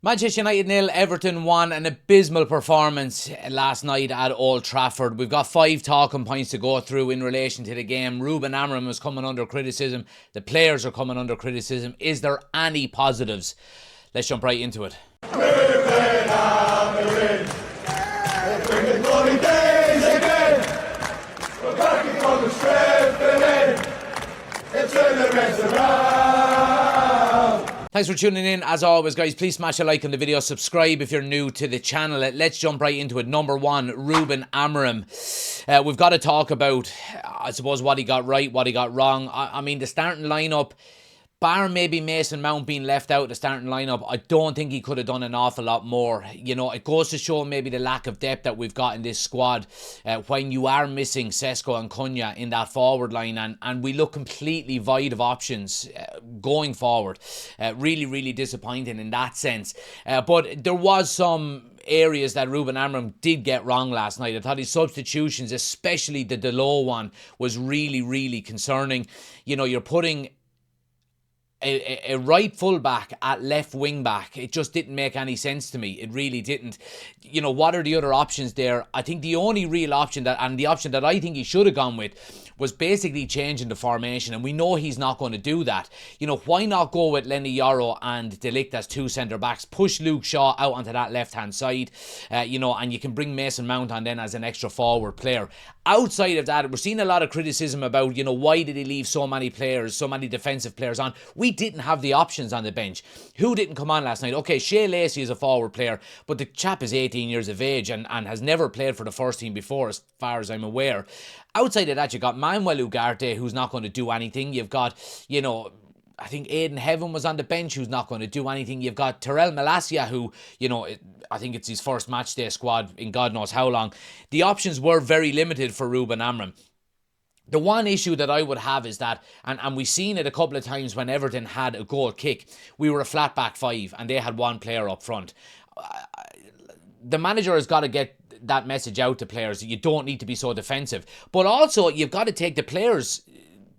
Manchester United 0, Everton 1, an abysmal performance last night at Old Trafford. We've got 5 talking points to go through in relation to the game. Ruben Amorim is coming under criticism. The players are coming under criticism. Is there any positives? Let's jump right into it. Ruben Amorim, bring the glory days again. We're back from the strengthening. It's in the rest around. Thanks for tuning in. As always, guys, please smash a like on the video. Subscribe if you're new to the channel. Let's jump right into it. Number 1, Ruben Amorim. We've got to talk about, I suppose, what he got right, what he got wrong. I mean, the starting lineup, bar maybe Mason Mount being left out of the starting lineup, I don't think he could have done an awful lot more. You know, it goes to show maybe the lack of depth that we've got in this squad when you are missing Sesko and Cunha in that forward line, and we look completely void of options going forward. Really, really disappointing in that sense. But there was some areas that Ruben Amorim did get wrong last night. I thought his substitutions, especially the Delo one, was really, really concerning. You know, you're putting a right full back at left wing back. It just didn't make any sense to me. It really didn't. You know, what are the other options there? I think the only real option and the option that I think he should have gone with was basically changing the formation, and we know he's not going to do that. You know, why not go with Lenny Yoro and De Ligt as 2 centre backs, push Luke Shaw out onto that left hand side, you know, and you can bring Mason Mount on then as an extra forward player. Outside of that, we're seeing a lot of criticism about, you know, why did he leave so many players, so many defensive players on? We didn't have the options on the bench. Who didn't come on last night? Okay, Shea Lacey is a forward player, but the chap is 18 years of age and has never played for the first team before, as far as I'm aware. Outside of that, you've got Manuel Ugarte, who's not going to do anything. You've got, you know, I think Aidan Heaven was on the bench, who's not going to do anything. You've got Terrell Malacia, who, you know, I think it's his first match day squad in God knows how long. The options were very limited for Ruben Amorim. The one issue that I would have is that, and we've seen it a couple of times when Everton had a goal kick, we were a flat back 5 and they had one player up front. The manager has got to get that message out to players that you don't need to be so defensive. But also, you've got to take the players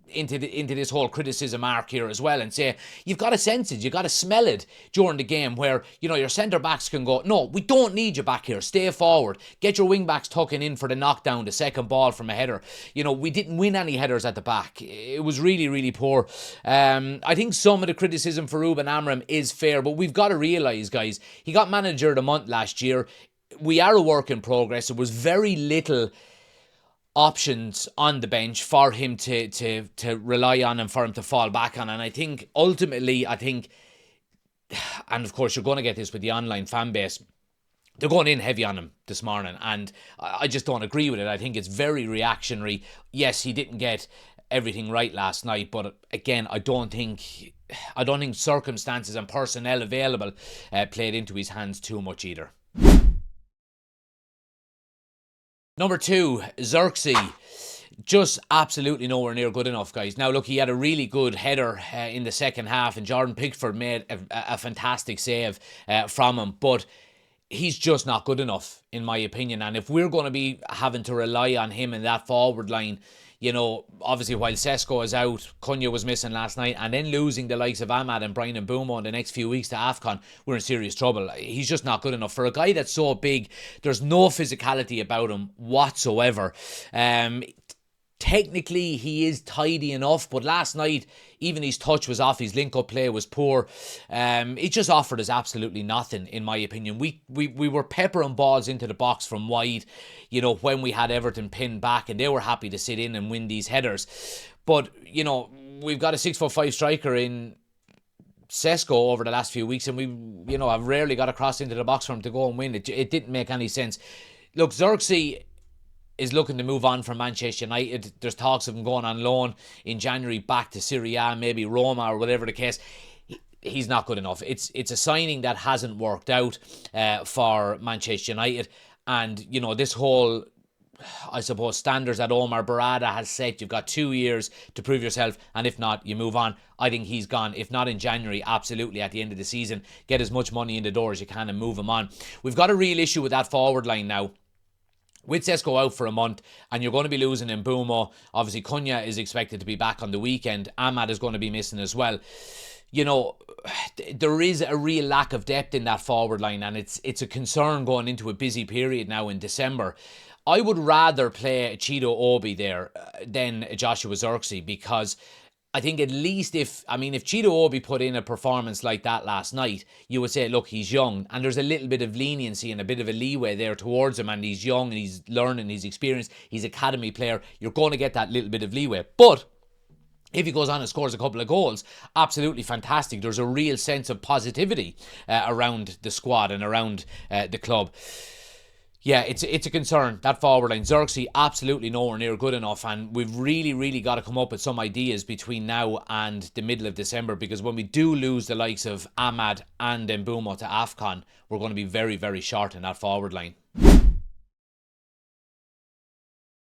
into this whole criticism arc here as well and say, you've got to sense it, you've got to smell it during the game where, you know, your centre-backs can go, no, we don't need you back here, stay forward, get your wing-backs tucking in for the knockdown, the second ball from a header. You know, we didn't win any headers at the back. It was really, really poor. I think some of the criticism for Ruben Amorim is fair, but we've got to realise, guys, he got manager of the month last year. We are a work in progress. There was very little options on the bench for him to rely on and for him to fall back on. And I think ultimately, and of course you're going to get this with the online fan base, they're going in heavy on him this morning, and I just don't agree with it. I think it's very reactionary. Yes, he didn't get everything right last night, but again, I don't think circumstances and personnel available played into his hands too much either. Number 2, Xerxes. Just absolutely nowhere near good enough, guys. Now, look, he had a really good header in the second half, and Jordan Pickford made a fantastic save from him, but he's just not good enough, in my opinion. And if we're going to be having to rely on him in that forward line, you know, obviously while Sesko is out, Cunha was missing last night, and then losing the likes of Ahmad and Brian Mbeumo in the next few weeks to AFCON, we're in serious trouble. He's just not good enough. For a guy that's so big, there's no physicality about him whatsoever. Technically, he is tidy enough, but last night, even his touch was off, his link-up play was poor. It just offered us absolutely nothing, in my opinion. We were peppering balls into the box from wide, you know, when we had Everton pinned back, and they were happy to sit in and win these headers. But, you know, we've got a 6'5" striker in Sesko over the last few weeks, and we, you know, have rarely got a cross into the box for him to go and win. It didn't make any sense. Look, Xerxes is looking to move on from Manchester United. There's talks of him going on loan in January back to Serie A, maybe Roma or whatever the case. He's not good enough. It's a signing that hasn't worked out for Manchester United. And, you know, this whole, I suppose, standards that Omar Barada has set, you've got 2 years to prove yourself, and if not, you move on. I think he's gone. If not in January, absolutely at the end of the season. Get as much money in the door as you can and move him on. We've got a real issue with that forward line now. With Sesko out for a month, and you're going to be losing Mbeumo. Obviously, Cunha is expected to be back on the weekend. Ahmad is going to be missing as well. you know, there is a real lack of depth in that forward line, and it's a concern going into a busy period now in December. I would rather play Cheeto Obi there than Joshua Zirkzee, because I think at least if Cheeto Obi put in a performance like that last night, you would say, look, he's young, and there's a little bit of leniency and a bit of a leeway there towards him, and he's young and he's learning, he's experienced, he's academy player. You're going to get that little bit of leeway. But if he goes on and scores a couple of goals, absolutely fantastic. There's a real sense of positivity around the squad and around the club. Yeah, it's a concern, that forward line. Zirkzee, absolutely nowhere near good enough, and we've really, really got to come up with some ideas between now and the middle of December, because when we do lose the likes of Ahmad and Mbeumo to AFCON, we're going to be very, very short in that forward line.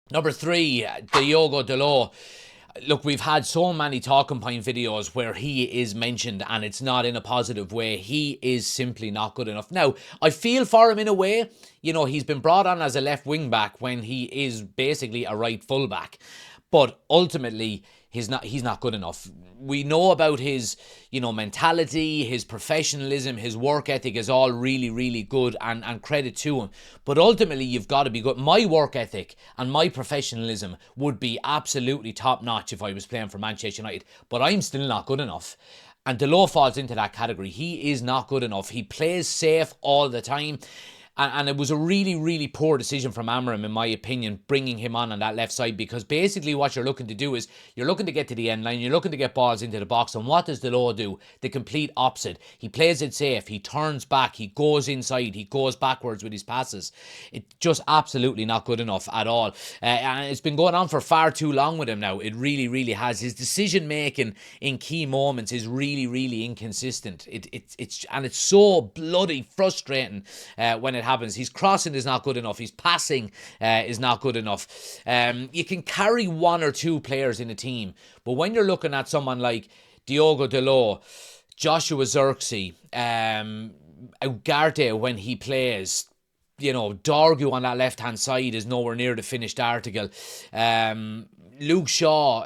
Number 3, Diogo Dalot. Look, we've had so many talking point videos where he is mentioned, and it's not in a positive way. He is simply not good enough. Now, I feel for him in a way. You know, he's been brought on as a left wing back when he is basically a right full back. But ultimately, he's not good enough. We know about his, mentality, his professionalism, his work ethic is all really, really good, and credit to him. But ultimately, you've got to be good. My work ethic and my professionalism would be absolutely top notch if I was playing for Manchester United. But I'm still not good enough. And Dalot falls into that category. He is not good enough. He plays safe all the time. And it was a really, really poor decision from Amorim, in my opinion, bringing him on that left side, because basically what you're looking to do is you're looking to get to the end line, you're looking to get balls into the box, and what does Dalot do? The complete opposite. He plays it safe, he turns back, he goes inside, he goes backwards with his passes. It's just absolutely not good enough at all. And it's been going on for far too long with him now. It really, really has. His decision making in key moments is really, really inconsistent. It's so bloody frustrating when it happens. His crossing is not good enough. His passing is not good enough. You can carry one or two players in a team, but when you're looking at someone like Diogo Dalot, Joshua Zirkzee, Ugarte when he plays, Dorgu on that left-hand side is nowhere near the finished article. Luke Shaw,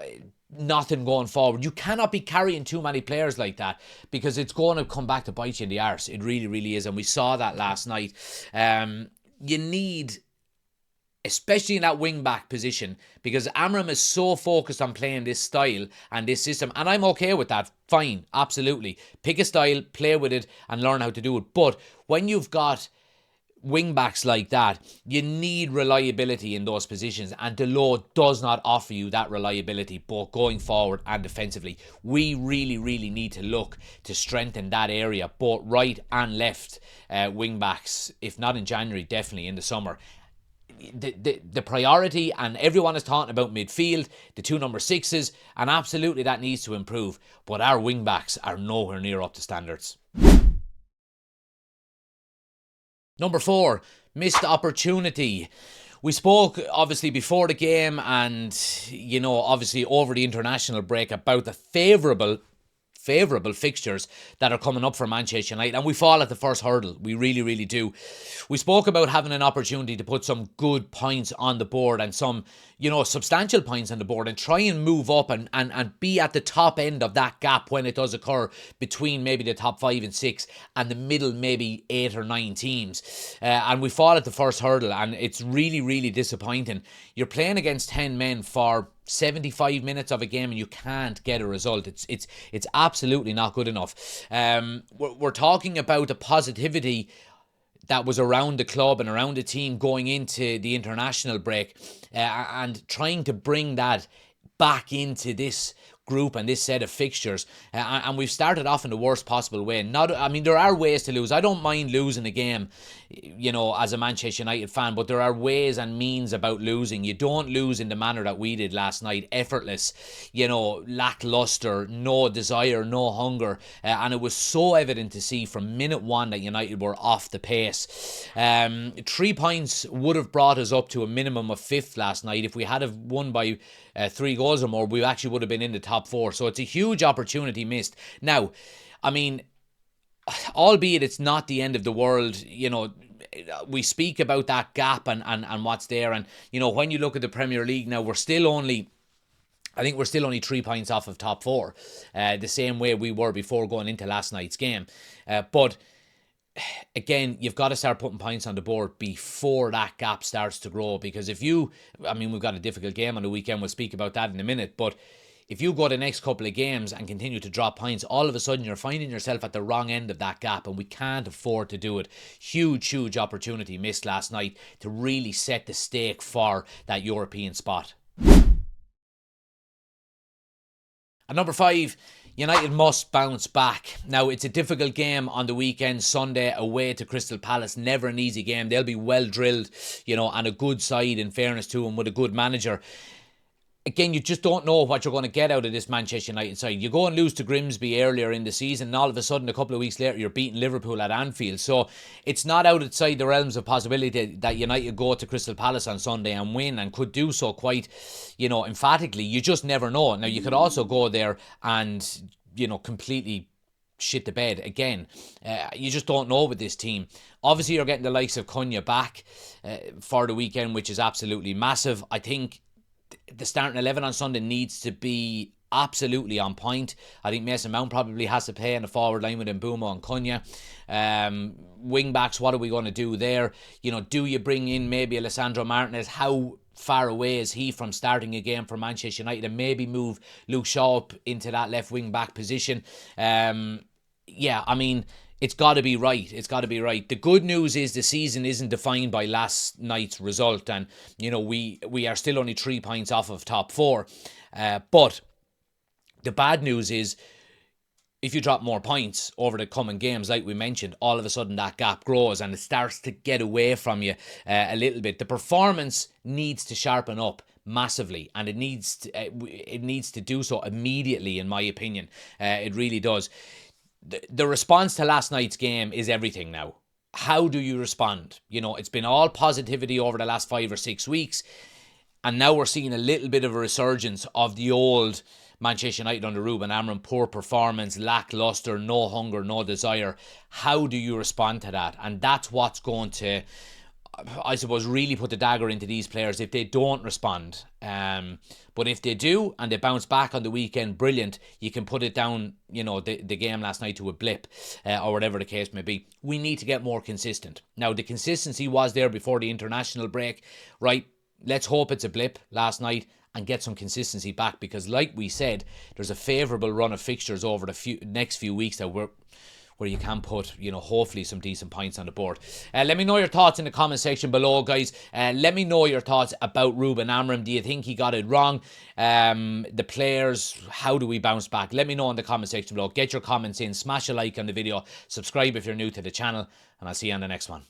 nothing going forward. You cannot be carrying too many players like that, because it's going to come back to bite you in the arse. It really, really is, and we saw that last night. You need, especially in that wing-back position, because Amorim is so focused on playing this style and this system, and I'm okay with that. Fine, absolutely. Pick a style, play with it, and learn how to do it. But when you've got wing-backs like that, you need reliability in those positions, and Dalot does not offer you that reliability, both going forward and defensively. We really, really need to look to strengthen that area, both right and left wing-backs, if not in January, definitely in the summer. The priority, and everyone is talking about midfield, the 2 number 6s, and absolutely that needs to improve, but our wing-backs are nowhere near up to standards. Number 4, missed opportunity. We spoke, obviously, before the game and, obviously over the international break about the favourable fixtures that are coming up for Manchester United, and we fall at the first hurdle. We really, really do. We spoke about having an opportunity to put some good points on the board and some, substantial points on the board, and try and move up and be at the top end of that gap when it does occur between maybe the top 5 and 6 and the middle maybe 8 or 9 teams. And we fall at the first hurdle, and it's really, really disappointing. You're playing against 10 men for 75 minutes of a game and you can't get a result. It's absolutely not good enough. We're talking about the positivity that was around the club and around the team going into the international break, and trying to bring that back into this group and this set of fixtures, and we've started off in the worst possible way. There are ways to lose. I don't mind losing a game, as a Manchester United fan, but there are ways and means about losing. You don't lose in the manner that we did last night, effortless, lackluster, no desire, no hunger, and it was so evident to see from minute 1 that United were off the pace. 3 points would have brought us up to a minimum of 5th last night. If we had have won by 3 goals or more, we actually would have been in the top 4. So it's a huge opportunity missed. Now, albeit it's not the end of the world, we speak about that gap and what's there. And, when you look at the Premier League now, we're still only I think we're still only 3 points off of top four, the same way we were before going into last night's game. But again, you've got to start putting points on the board before that gap starts to grow. Because we've got a difficult game on the weekend. We'll speak about that in a minute. But if you go the next couple of games and continue to drop points, all of a sudden you're finding yourself at the wrong end of that gap, and we can't afford to do it. Huge opportunity missed last night to really set the stake for that European spot. At number 5, United must bounce back. Now, it's a difficult game on the weekend, Sunday, away to Crystal Palace. Never an easy game. They'll be well drilled, and a good side, in fairness to them, with a good manager. Again, you just don't know what you're going to get out of this Manchester United side. You go and lose to Grimsby earlier in the season, and all of a sudden, a couple of weeks later, you're beating Liverpool at Anfield. So it's not outside the realms of possibility that United go to Crystal Palace on Sunday and win, and could do so quite, emphatically. You just never know. Now, you could also go there and, completely shit the bed again. You just don't know with this team. Obviously, you're getting the likes of Cunha back for the weekend, which is absolutely massive. I think the starting 11 on Sunday needs to be absolutely on point. I think Mason Mount probably has to play in the forward line with Mbeumo and Cunha. Wing backs, what are we going to do there? Do you bring in maybe Alessandro Martinez? How far away is he from starting a game for Manchester United? And maybe move Luke Shaw up into that left wing back position. It's got to be right. It's got to be right. The good news is the season isn't defined by last night's result, and we are still only 3 points off of top four. But the bad news is, if you drop more points over the coming games, like we mentioned, all of a sudden that gap grows and it starts to get away from you a little bit. The performance needs to sharpen up massively, and it needs to do so immediately, in my opinion. It really does. The response to last night's game is everything now. How do you respond? It's been all positivity over the last 5 or 6 weeks, and now we're seeing a little bit of a resurgence of the old Manchester United under Ruben Amorim. Poor performance, lacklustre, no hunger, no desire. How do you respond to that? And that's what's going to, I suppose, really put the dagger into these players if they don't respond. But if they do and they bounce back on the weekend, brilliant. You can put it down, the game last night to a blip, or whatever the case may be. We need to get more consistent. Now, the consistency was there before the international break, right? Let's hope it's a blip last night and get some consistency back, because like we said, there's a favourable run of fixtures over the next few weeks that where you can put, hopefully some decent points on the board. Let me know your thoughts in the comment section below, guys. Let me know your thoughts about Ruben Amorim. Do you think he got it wrong? The players, how do we bounce back? Let me know in the comment section below. Get your comments in. Smash a like on the video. Subscribe if you're new to the channel. And I'll see you on the next one.